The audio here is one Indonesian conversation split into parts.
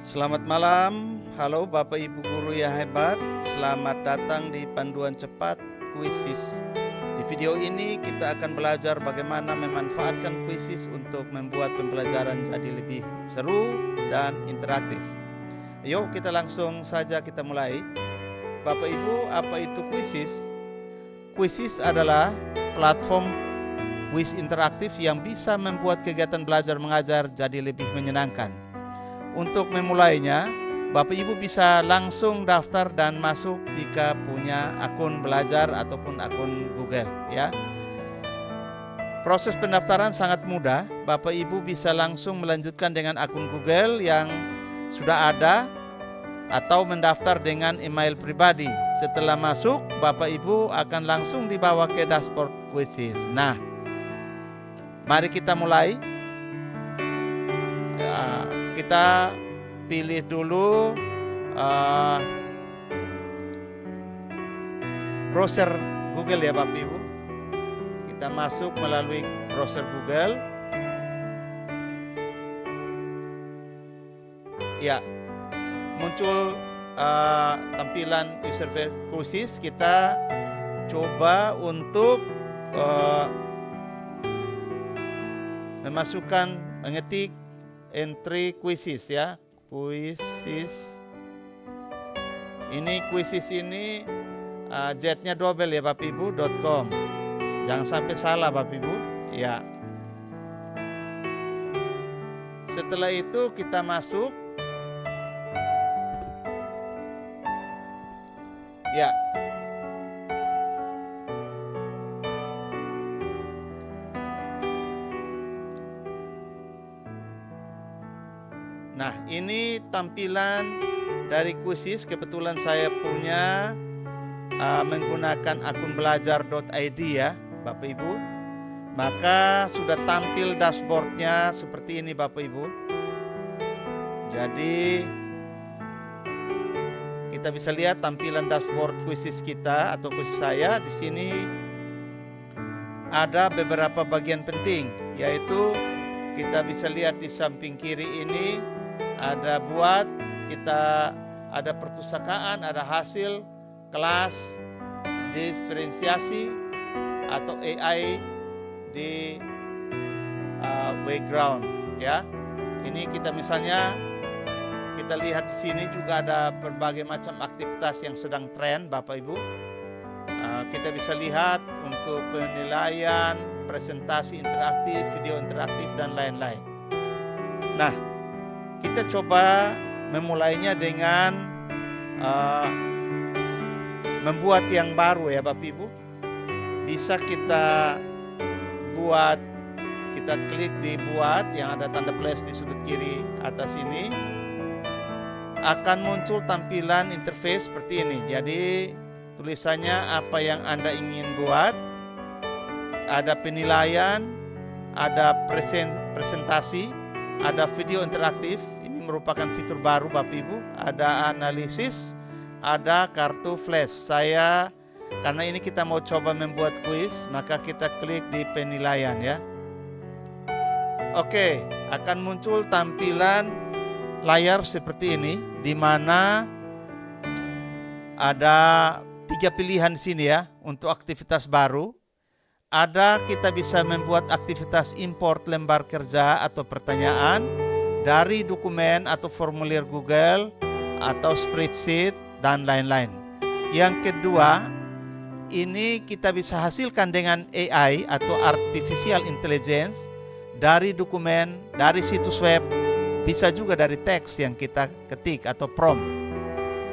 Selamat malam, halo Bapak Ibu Guru yang hebat. Selamat datang di Panduan Cepat Kuisis. Di video ini kita akan belajar bagaimana memanfaatkan kuisis untuk membuat pembelajaran jadi lebih seru dan interaktif. Yuk kita langsung saja kita mulai. Bapak Ibu, apa itu kuisis? Kuisis adalah platform kuis interaktif yang bisa membuat kegiatan belajar mengajar jadi lebih menyenangkan. Untuk memulainya, Bapak Ibu bisa langsung daftar dan masuk jika punya akun belajar ataupun akun Google ya. Proses pendaftaran sangat mudah. Bapak Ibu bisa langsung melanjutkan dengan akun Google yang sudah ada atau mendaftar dengan email pribadi. Setelah masuk, Bapak Ibu akan langsung dibawa ke dashboard kuisis. Nah, mari kita mulai. Kita pilih dulu browser Google ya Bapak Ibu. Kita masuk melalui browser Google. Ya, muncul tampilan user kuisis. Kita coba untuk mengetik entry kuisis ya, kuisis. Ini kuisis ini Z-nya double ya Bapak Ibu .com. Jangan sampai salah Bapak Ibu. Ya. Setelah itu kita masuk. Ya. Nah, ini tampilan dari kuisis. Kebetulan saya punya menggunakan akun belajar.id ya Bapak Ibu. Maka sudah tampil dashboardnya seperti ini Bapak Ibu. Jadi kita bisa lihat tampilan dashboard kuisis kita atau kuisis saya. Di sini ada beberapa bagian penting, yaitu kita bisa lihat di samping kiri ini ada kita ada perpustakaan, ada hasil, kelas, diferensiasi atau AI di background ya. Ini kita misalnya kita lihat di sini juga ada berbagai macam aktivitas yang sedang tren Bapak Ibu. Kita bisa lihat untuk penilaian, presentasi interaktif, video interaktif dan lain-lain. Nah, kita coba memulainya dengan membuat yang baru ya Bapak Ibu. Bisa kita buat, kita klik di buat yang ada tanda plus di sudut kiri atas ini. Akan muncul tampilan interface seperti ini. Jadi tulisannya apa yang Anda ingin buat. Ada penilaian, ada presentasi, ada video interaktif. Ini merupakan fitur baru Bapak Ibu. Ada analisis, ada kartu flash. Karena ini kita mau coba membuat kuis, maka kita klik di penilaian ya. Oke, akan muncul tampilan layar seperti ini, di mana ada 3 pilihan di sini ya untuk aktivitas baru. Kita bisa membuat aktivitas import lembar kerja atau pertanyaan dari dokumen atau formulir Google atau spreadsheet dan lain-lain. Yang kedua, ini kita bisa hasilkan dengan AI atau artificial intelligence dari dokumen, dari situs web, bisa juga dari teks yang kita ketik atau prompt.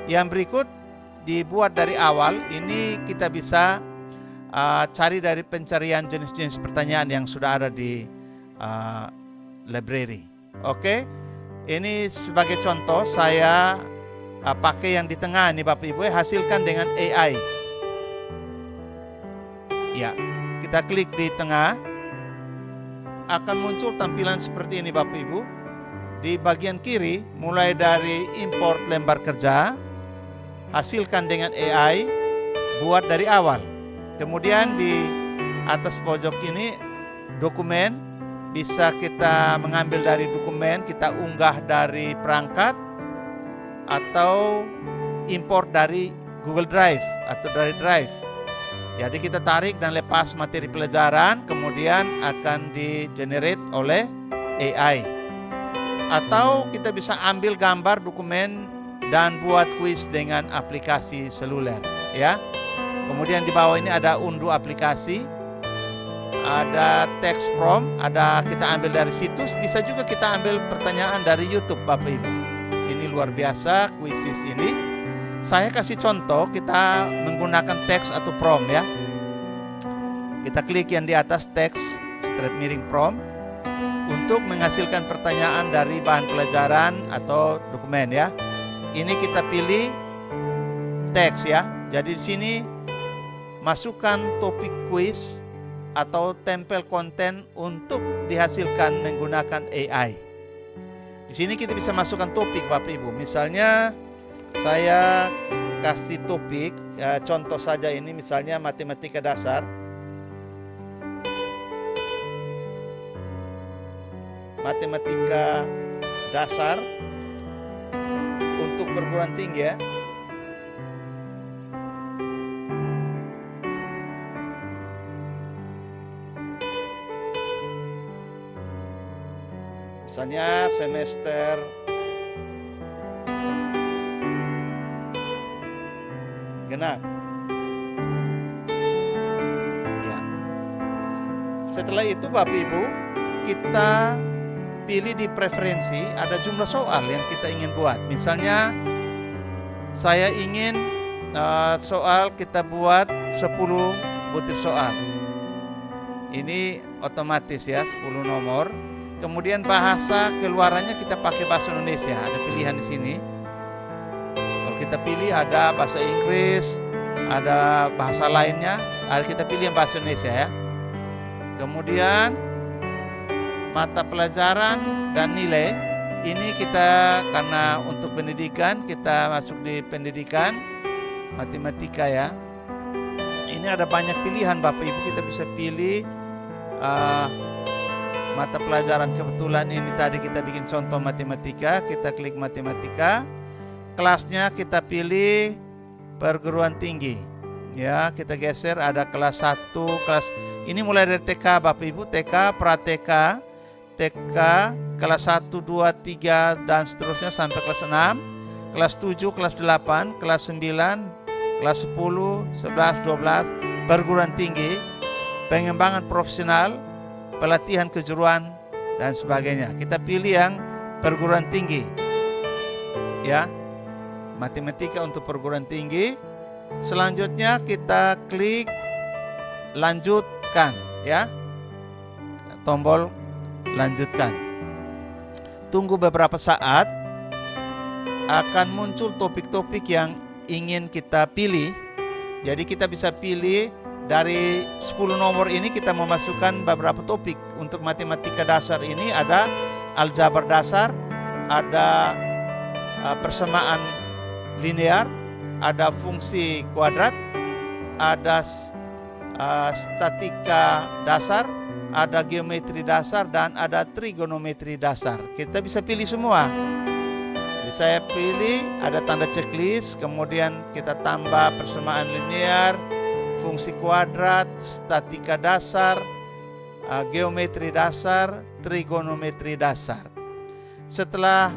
Yang berikut dibuat dari awal, ini kita bisa cari dari pencarian jenis-jenis pertanyaan yang sudah ada di library. Oke, ini sebagai contoh saya pakai yang di tengah ini Bapak Ibu, hasilkan dengan AI. Ya, kita klik di tengah, akan muncul tampilan seperti ini Bapak Ibu. Di bagian kiri, mulai dari import lembar kerja, hasilkan dengan AI, buat dari awal. Kemudian di atas pojok ini dokumen, bisa kita mengambil dari dokumen, kita unggah dari perangkat, atau import dari Google Drive atau dari Drive. Jadi kita tarik dan lepas materi pelajaran, kemudian akan di-generate oleh AI. Atau kita bisa ambil gambar dokumen dan buat kuis dengan aplikasi seluler, ya. Kemudian di bawah ini ada unduh aplikasi, ada text prompt, ada kita ambil dari situs, bisa juga kita ambil pertanyaan dari YouTube, Bapak Ibu. Ini luar biasa Quizizz ini. Saya kasih contoh, kita menggunakan teks atau prompt, ya. Kita klik yang di atas teks strip miring prompt untuk menghasilkan pertanyaan dari bahan pelajaran atau dokumen, ya. Ini kita pilih teks, ya. Jadi di sini masukkan topik kuis atau tempel konten untuk dihasilkan menggunakan AI. Di sini kita bisa masukkan topik, Bapak Ibu. Misalnya saya kasih topik, contoh saja ini misalnya matematika dasar. Matematika dasar untuk perguruan tinggi, ya. Misalnya semester genap. Ya. Setelah itu Bapak Ibu, kita pilih di preferensi, ada jumlah soal yang kita ingin buat. Misalnya saya ingin soal kita buat 10 butir soal. Ini otomatis, ya, 10 nomor. Kemudian bahasa keluarannya kita pakai bahasa Indonesia. Ada pilihan di sini. Kalau kita pilih ada bahasa Inggris, ada bahasa lainnya. Ada kita pilih yang bahasa Indonesia, ya. Kemudian mata pelajaran dan nilai. Ini kita karena untuk pendidikan, kita masuk di pendidikan matematika, ya. Ini ada banyak pilihan Bapak Ibu. Kita bisa pilih mata pelajaran, kebetulan ini tadi kita bikin contoh matematika, kita klik matematika. Kelasnya kita pilih perguruan tinggi, ya. Kita geser, ada kelas 1, kelas ini mulai dari TK Bapak Ibu, TK, pra-TK, TK, kelas 1, 2, 3 dan seterusnya sampai kelas 6, kelas 7, kelas 8, kelas 9, kelas 10, 11, 12, perguruan tinggi, pengembangan profesional, pelatihan kejuruan dan sebagainya. Kita pilih yang perguruan tinggi, ya. Matematika untuk perguruan tinggi. Selanjutnya kita klik lanjutkan, ya. Tombol lanjutkan. Tunggu beberapa saat, akan muncul topik-topik yang ingin kita pilih. Jadi kita bisa pilih dari 10 nomor ini, kita memasukkan beberapa topik. Untuk matematika dasar ini ada aljabar dasar, ada persamaan linear, ada fungsi kuadrat, ada statika dasar, ada geometri dasar, dan ada trigonometri dasar. Kita bisa pilih semua. Jadi saya pilih, ada tanda checklist, kemudian kita tambah persamaan linear, fungsi kuadrat, statika dasar, geometri dasar, trigonometri dasar. Setelah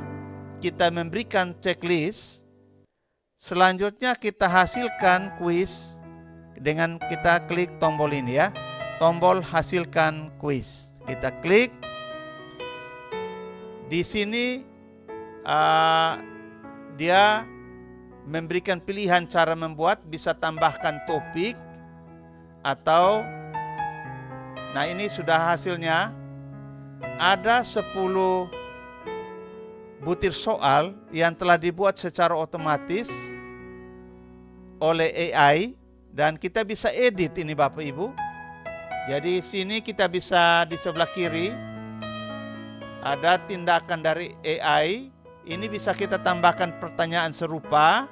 kita memberikan checklist, selanjutnya kita hasilkan kuis dengan kita klik tombol ini, ya. Tombol hasilkan kuis. Kita klik. Di sini dia memberikan pilihan cara membuat, bisa tambahkan topik atau, nah ini sudah hasilnya. Ada 10 butir soal yang telah dibuat secara otomatis oleh AI, dan kita bisa edit ini Bapak Ibu. Jadi sini kita bisa di sebelah kiri ada tindakan dari AI. Ini bisa kita tambahkan pertanyaan serupa,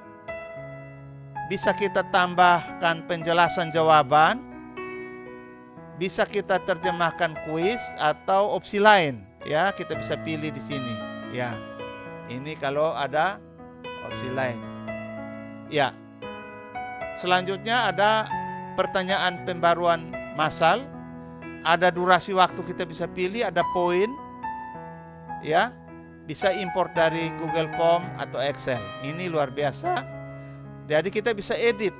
bisa kita tambahkan penjelasan jawaban, bisa kita terjemahkan kuis atau opsi lain, ya. Kita bisa pilih di sini, ya. Ini kalau ada opsi lain. Ya. Selanjutnya ada pertanyaan pembaruan massal, ada durasi waktu kita bisa pilih, ada poin, ya, bisa import dari Google Form atau Excel. Ini luar biasa. Jadi kita bisa edit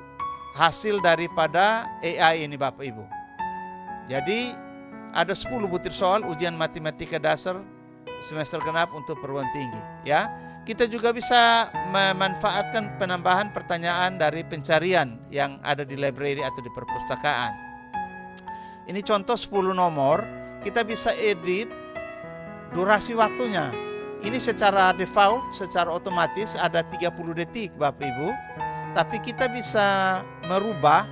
hasil daripada AI ini Bapak Ibu. Jadi ada 10 butir soal ujian matematika dasar semester genap untuk perguruan tinggi, ya. Kita juga bisa memanfaatkan penambahan pertanyaan dari pencarian yang ada di library atau di perpustakaan. Ini contoh 10 nomor, kita bisa edit durasi waktunya. Ini secara default, secara otomatis ada 30 detik Bapak Ibu. Tapi kita bisa merubah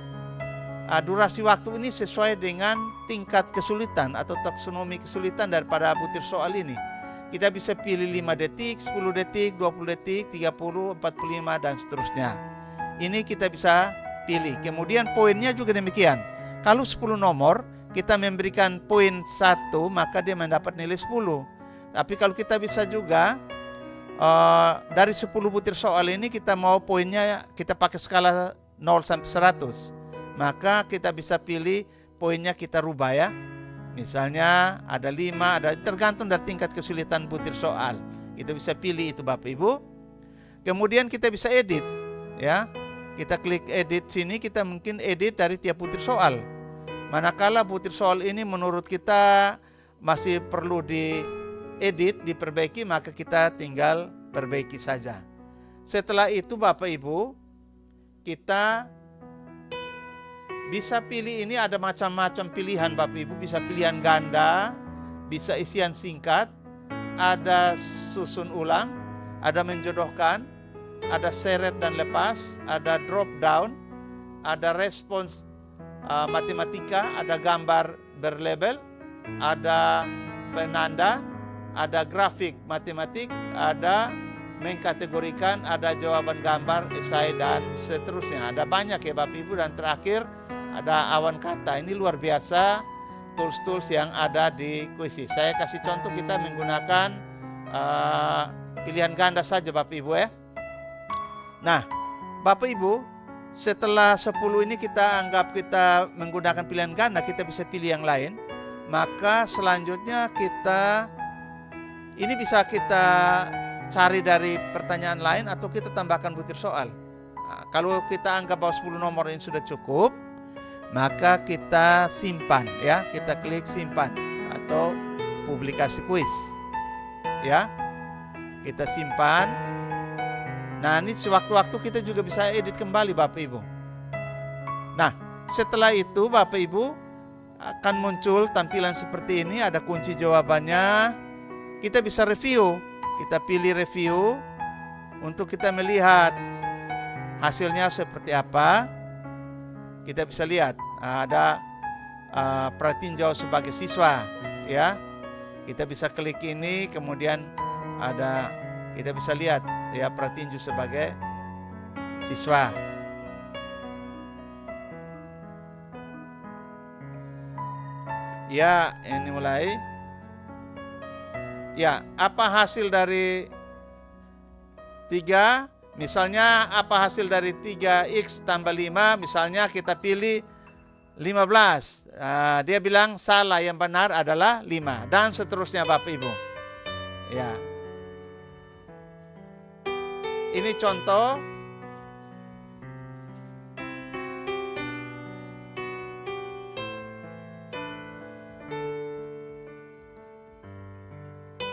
durasi waktu ini sesuai dengan tingkat kesulitan atau taksonomi kesulitan daripada butir soal ini. Kita bisa pilih 5 detik, 10 detik, 20 detik, 30, 45, dan seterusnya. Ini kita bisa pilih. Kemudian poinnya juga demikian. Kalau 10 nomor, kita memberikan poin 1, maka dia mendapat nilai 10. Tapi kalau kita bisa juga, dari 10 butir soal ini kita mau poinnya, kita pakai skala 0 sampai 100. Maka kita bisa pilih poinnya kita rubah ya. Misalnya ada 5, ada tergantung dari tingkat kesulitan butir soal. Kita bisa pilih itu Bapak Ibu. Kemudian kita bisa edit ya. Kita klik edit sini, kita mungkin edit dari tiap butir soal. Manakala butir soal ini menurut kita masih perlu diedit, diperbaiki, maka kita tinggal perbaiki saja. Setelah itu Bapak Ibu, kita bisa pilih, ini ada macam-macam pilihan Bapak Ibu, bisa pilihan ganda, bisa isian singkat, ada susun ulang, ada menjodohkan, ada seret dan lepas, ada drop down, ada respons matematika, ada gambar berlabel, ada penanda, ada grafik matematik, ada mengkategorikan, ada jawaban gambar, esai, dan seterusnya. Ada banyak ya Bapak Ibu, dan terakhir ada awan kata. Ini luar biasa tools-tools yang ada di Quizzes. Saya kasih contoh, kita menggunakan pilihan ganda saja Bapak Ibu ya. Nah Bapak Ibu, setelah 10 ini kita anggap kita menggunakan pilihan ganda, kita bisa pilih yang lain. Maka selanjutnya ini bisa kita cari dari pertanyaan lain atau kita tambahkan butir soal. Nah, kalau kita anggap bahwa 10 nomor ini sudah cukup, maka kita simpan ya, kita klik simpan atau publikasi kuis ya, kita simpan. Nah ini sewaktu-waktu kita juga bisa edit kembali Bapak Ibu. Nah setelah itu Bapak Ibu akan muncul tampilan seperti ini, ada kunci jawabannya. Kita bisa review, kita pilih review untuk kita melihat hasilnya seperti apa. Kita bisa lihat ada perhatian jawab sebagai siswa ya. Kita bisa klik ini, kemudian ada, kita bisa lihat ya perhatian jawab sebagai siswa. Ya, ini mulai. Ya, apa hasil dari 3? Misalnya apa hasil dari 3x tambah 5? Misalnya kita pilih 15. Dia bilang salah, yang benar adalah 5. Dan seterusnya Bapak Ibu. Ya. Ini contoh.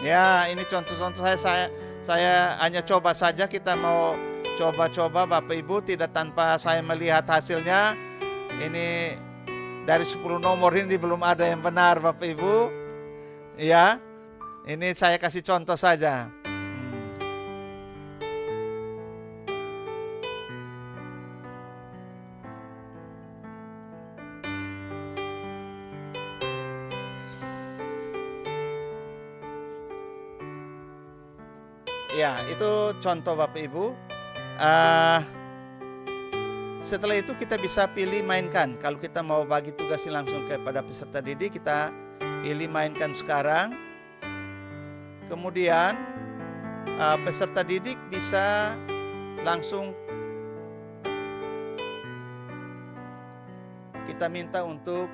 Ya, ini contoh-contoh saya hanya coba saja, kita mau coba-coba Bapak Ibu, tidak tanpa saya melihat hasilnya. Ini dari 10 nomor ini belum ada yang benar Bapak Ibu. Ya, ini saya kasih contoh saja. Ya, itu contoh Bapak Ibu. Setelah itu kita bisa pilih mainkan. Kalau kita mau bagi tugasnya langsung kepada peserta didik, kita pilih mainkan sekarang. Kemudian peserta didik bisa langsung kita minta untuk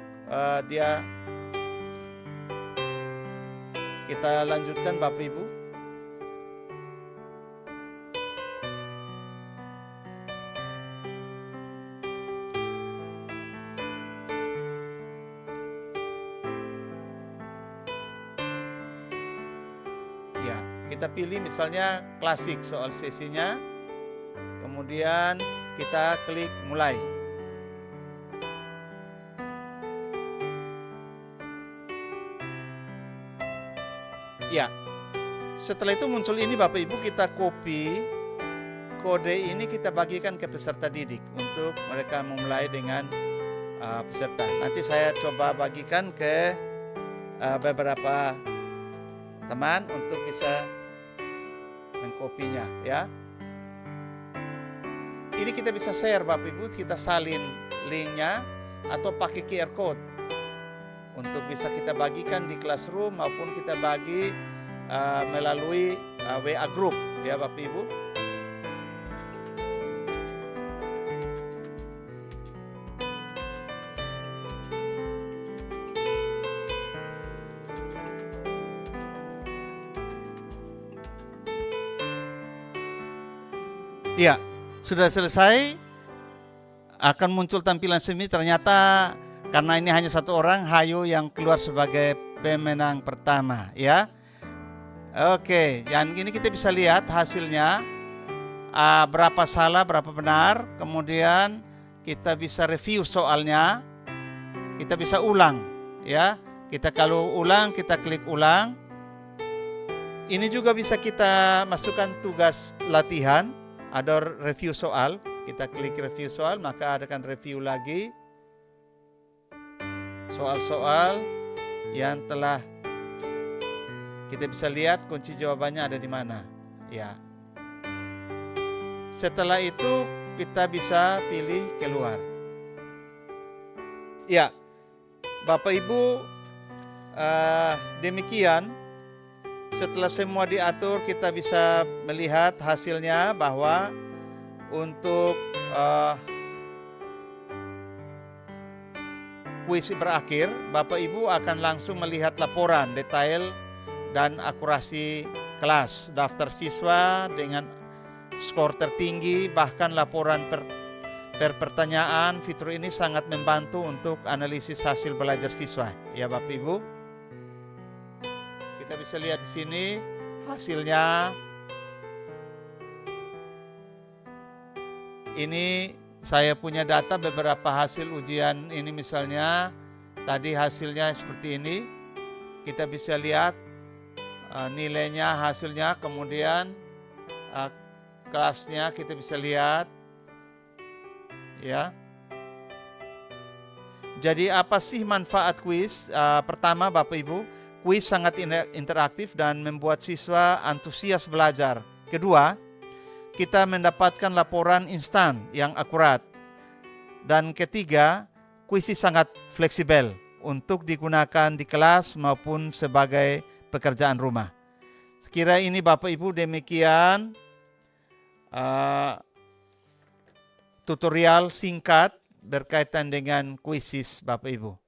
kita lanjutkan Bapak Ibu. Ya, kita pilih misalnya klasik soal sesinya, kemudian kita klik mulai. Ya, setelah itu muncul ini Bapak Ibu, kita copy kode ini, kita bagikan ke peserta didik untuk mereka memulai dengan peserta. Nanti saya coba bagikan ke beberapa teman untuk bisa mengkopinya ya. Ini kita bisa share Bapak Ibu, kita salin linknya atau pakai QR code untuk bisa kita bagikan di classroom maupun kita bagi melalui WA group ya Bapak Ibu. Ya, sudah selesai. Akan muncul tampilan semi, ternyata karena ini hanya satu orang, Hayu yang keluar sebagai pemenang pertama ya. Oke, yang ini kita bisa lihat hasilnya, berapa salah, berapa benar. Kemudian kita bisa review soalnya, kita bisa ulang ya. Kita kalau ulang, kita klik ulang. Ini juga bisa kita masukkan tugas latihan, ada review soal. Kita klik review soal, maka akan review lagi soal-soal yang telah kita bisa lihat kunci jawabannya ada di mana ya. Setelah itu kita bisa pilih keluar. Ya, Bapak Ibu, demikian. Setelah semua diatur, kita bisa melihat hasilnya bahwa untuk kuis berakhir, Bapak Ibu akan langsung melihat laporan detail dan akurasi kelas, daftar siswa dengan skor tertinggi, bahkan laporan per pertanyaan. Fitur ini sangat membantu untuk analisis hasil belajar siswa ya Bapak Ibu. Kita bisa lihat di sini hasilnya. Ini saya punya data beberapa hasil ujian ini, misalnya tadi hasilnya seperti ini. Kita bisa lihat nilainya, hasilnya, kemudian kelasnya kita bisa lihat ya. Jadi apa sih manfaat kuis? Pertama Bapak Ibu, kuis sangat interaktif dan membuat siswa antusias belajar. Kedua, kita mendapatkan laporan instan yang akurat. Dan ketiga, kuis sangat fleksibel untuk digunakan di kelas maupun sebagai pekerjaan rumah. Sekira ini Bapak Ibu, demikian tutorial singkat berkaitan dengan kuis Bapak Ibu.